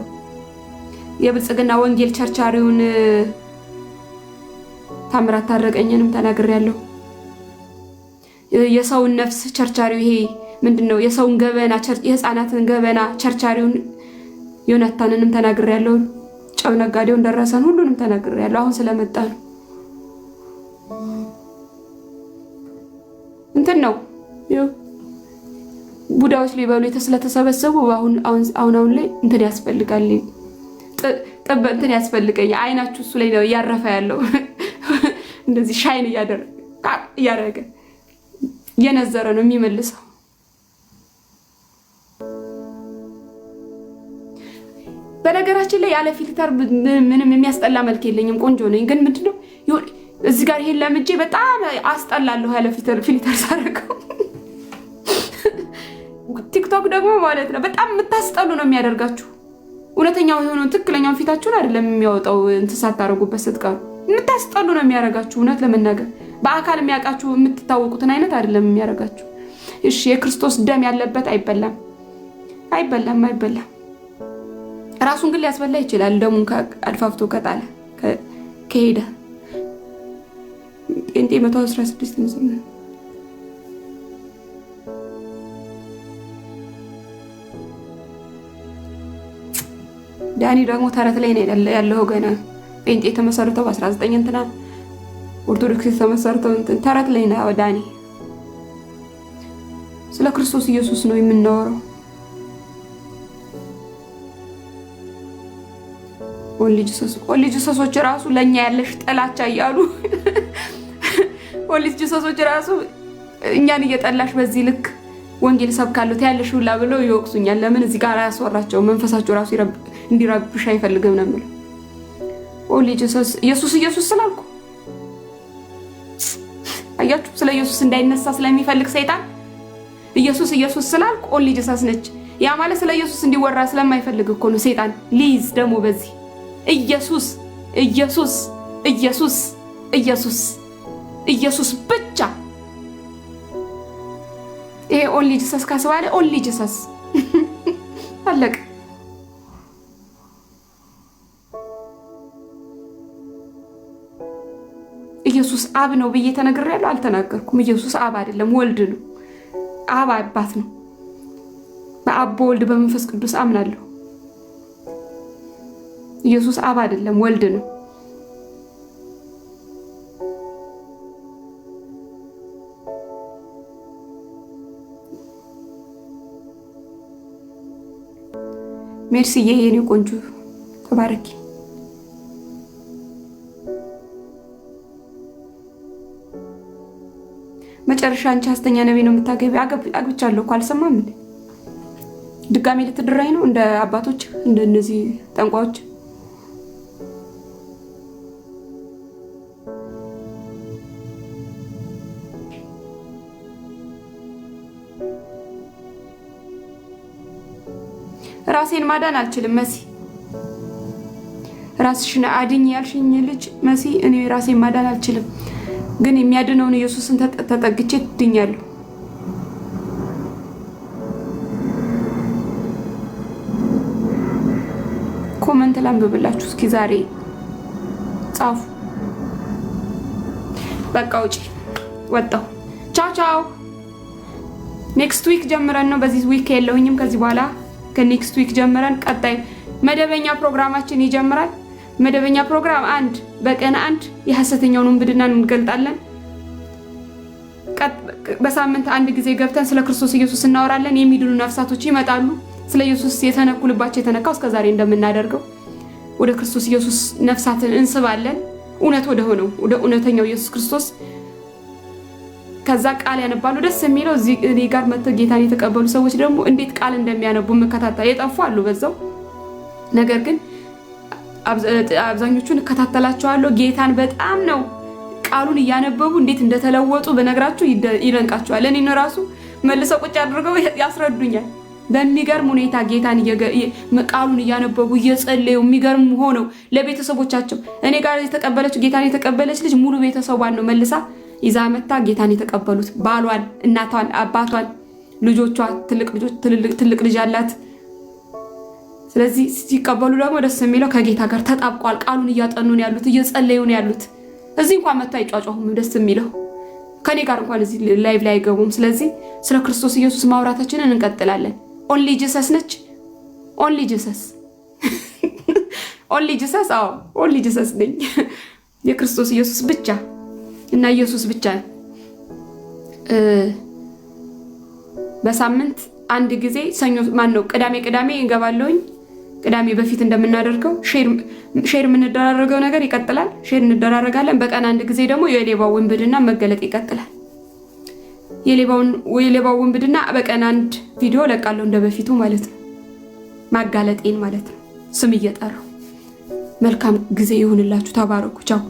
የብልጽግና ወንጌል ቸርቻሪውን ታምራት ታረቀኝንም ተናግሬያለሁ። የሰውን ነፍስ ቸርቻሪው ይሄ ምንድነው? የሰውን ገበና የህፃናትን ገበና ቸርቻሪውን ዮናታንንም ተናግሬያለሁ። ጨው ነጋዴውን ደረሰን ሁሉንም ተናግሬያለሁ። አሁን ስለመጣ ነው እንትን ነው ቡዳዎች ሊበሉ ስለተሰበሰቡ አሁን ላይ እንትን ያስፈልጋል። እንትን ያስፈልገኝ አይናችሁ እሱ ላይ ነው እያረፈ ያለው። እንደዚህ ሻይን እያደረገ እየነዘረ ነው የሚመልሰው። በነገራችን ላይ ያለ ፊልተር ምንም የሚያስጠላ መልክ የለኝም። ቆንጆ ነኝ። ግን ምንድነው እዚህ ጋር ይሄን ለምጄ በጣም አስጠላለሁ ያለ ፊልተር ሳረገው። ቲክቶክ ደግሞ ማለት ነው በጣም የምታስጠሉ ነው የሚያደርጋችሁ። እውነተኛው የሆነውን ትክክለኛውን ፊታችሁን አይደለም የሚያወጣው። እንትን ሳታረጉበት ስትቀሩ የምታስጠሉ ነው የሚያደርጋችሁ። እውነት ለመናገር በአካል የሚያውቃችሁ የምትታወቁትን አይነት አይደለም የሚያደርጋችሁ። እሺ የክርስቶስ ደም ያለበት አይበላም። ራሱን ግን ሊያስበላ ይችላል። ደሙን አድፋፍቶ ከጣለ ከሄደ ጴንጤ 116 ነው። ዳኒ ደግሞ ተረት ላይ ነው ያለው። ገና ጴንጤ የተመሰረተው 19 እንትና ኦርቶዶክስ የተመሰረተው እንትን ተረት ላይ ነው ዳኒ። ስለ ክርስቶስ ኢየሱስ ነው የምናወራው። ኦንሊ ጂሰሶች ራሱ ለኛ ያለሽ ጥላቻ እያሉ ኦንሊ ጂሰሶች ራሱ እኛን እየጠላሽ በዚህ ልክ ወንጌል ሰብካለሁ ያለሽ ሁላ ብለው ይወቅሱኛል። ለምን እዚህ ጋር ያስወራቸው መንፈሳቸው ራሱ እንዲረብሽ አይፈልግም ነው ማለት ኦንሊ ጂሰስ ኢየሱስ ስላልኩ አያችሁ፣ ስለ ኢየሱስ እንዳይነሳ ስለሚፈልግ ሰይጣን ኢየሱስ ስላልኩ ኦንሊ ጂሰስ ነች። ያ ማለት ስለ ኢየሱስ እንዲወራ ስለማይፈልግ እኮ ነው ሰይጣን ሊዝ ደግሞ በዚህ ኢየሱስ ብቻ ይሄ ኦንሊ ጂሰስ ካስባለ ኦንሊ ጂሰስ አለቀ። ኢየሱስ አብ ነው ብዬ ተነግሬያለሁ? አልተናገርኩም። ኢየሱስ አብ አይደለም ወልድ ነው። አብ አባት ነው። በአብ በወልድ በመንፈስ ቅዱስ አምናለሁ። ኢየሱስ አብ አይደለም ወልድ ነው። ሜርሲዬ የኔ ቆንጆ ተባረኪ። መጨረሻ አንቺ ሐሰተኛ ነብይ ነው የምታገቢ። አግብቻለሁ እኮ አልሰማም እንዴ? ድጋሜ ልትድራይ ነው እንደ አባቶች እንደ እነዚህ ጠንቋዮች? ራሴን ማዳን አልችልም መሲ። ራስሽን አድኝ ያልሽኝ ልጅ መሲ፣ እኔ ራሴን ማዳን አልችልም፣ ግን የሚያድነውን ኢየሱስን ተጠግቼ ድኛለሁ። ኮመንት ላንብብላችሁ እስኪ ዛሬ ጻፉ። በቃ ውጪ ወጣሁ። ቻው። ኔክስት ዊክ ጀምረን ነው። በዚህ ዊክ የለውኝም ከዚህ በኋላ ከኔክስት ዊክ ጀምረን ቀጣይ መደበኛ ፕሮግራማችን ይጀምራል። መደበኛ ፕሮግራም በቀን 1 የሐሰተኛውን ውንብድና እንገልጣለን። በሳምንት 1 ጊዜ ገብተን ስለ ክርስቶስ ኢየሱስ እናወራለን። የሚድኑ ነፍሳቶች ይመጣሉ። ስለ ኢየሱስ የተነኩልባቸው የተነካው እስከዛሬ እንደምናደርገው ወደ ክርስቶስ ኢየሱስ ነፍሳትን እንስባለን። እውነት ወደ እውነተኛው ኢየሱስ ክርስቶስ ከዛ ቃል ያነባሉ። ደስ የሚለው እዚህ እኔ ጋር መጥተው ጌታን የተቀበሉ ሰዎች ደግሞ እንዴት ቃል እንደሚያነቡ መከታተል የጠፉ አሉ በዛው። ነገር ግን አብዛኞቹን እከታተላቸዋለሁ። ጌታን በጣም ነው ቃሉን እያነበቡ እንዴት እንደተለወጡ በነግራችሁ ይደንቃቸዋል። እኔ ነው ራሱ መልሰው ቁጭ አድርገው ያስረዱኛል። በሚገርም ሁኔታ ጌታን ቃሉን እያነበቡ እየጸለዩ የሚገርም ሆነው ለቤተሰቦቻቸው እኔ ጋር የተቀበለችው ጌታን የተቀበለች ልጅ ሙሉ ቤተሰቧን ነው መልሳ ይዛ መጣ ጌታን የተቀበሉት። ባሏን፣ እናቷን፣ አባቷን፣ ልጆቿ ትልቅ ልጅ አላት። ስለዚህ ሲቀበሉ ደግሞ ደስ የሚለው ከጌታ ጋር ተጣብቋል። ቃሉን እያጠኑ ነው ያሉት፣ እየጸለዩ ነው ያሉት። እዚህ እንኳን መጥተው አይጫጫሁም። ደስ የሚለው ከኔ ጋር እንኳን እዚህ ላይቭ ላይ አይገቡም። ስለዚህ ስለ ክርስቶስ ኢየሱስ ማውራታችንን እንቀጥላለን። ኦንሊ ጂሰስ ነች። ኦንሊ ጂሰስ አዎ ኦንሊ ጂሰስ ነኝ። የክርስቶስ ኢየሱስ ብቻ እና ኢየሱስ ብቻ። በሳምንት 1 ጊዜ ሰኞ ቅዳሜ እንገባለሁኝ። ቅዳሜ በፊት እንደምናደርገው ሼር የምንደራረገው ነገር ይቀጥላል። ሼር እንደራረጋለን። በቀን 1 ጊዜ ደግሞ የሌባው ውንብድና መገለጥ ይቀጥላል። የሌባው ውንብድና በቀን 1 ቪዲዮ ለቃለሁ እንደበፊቱ ማለት ነው። ማጋለጤን ማለት ነው። ስም እየጠራው። መልካም ጊዜ ይሁንላችሁ። ተባረኩ። ቻው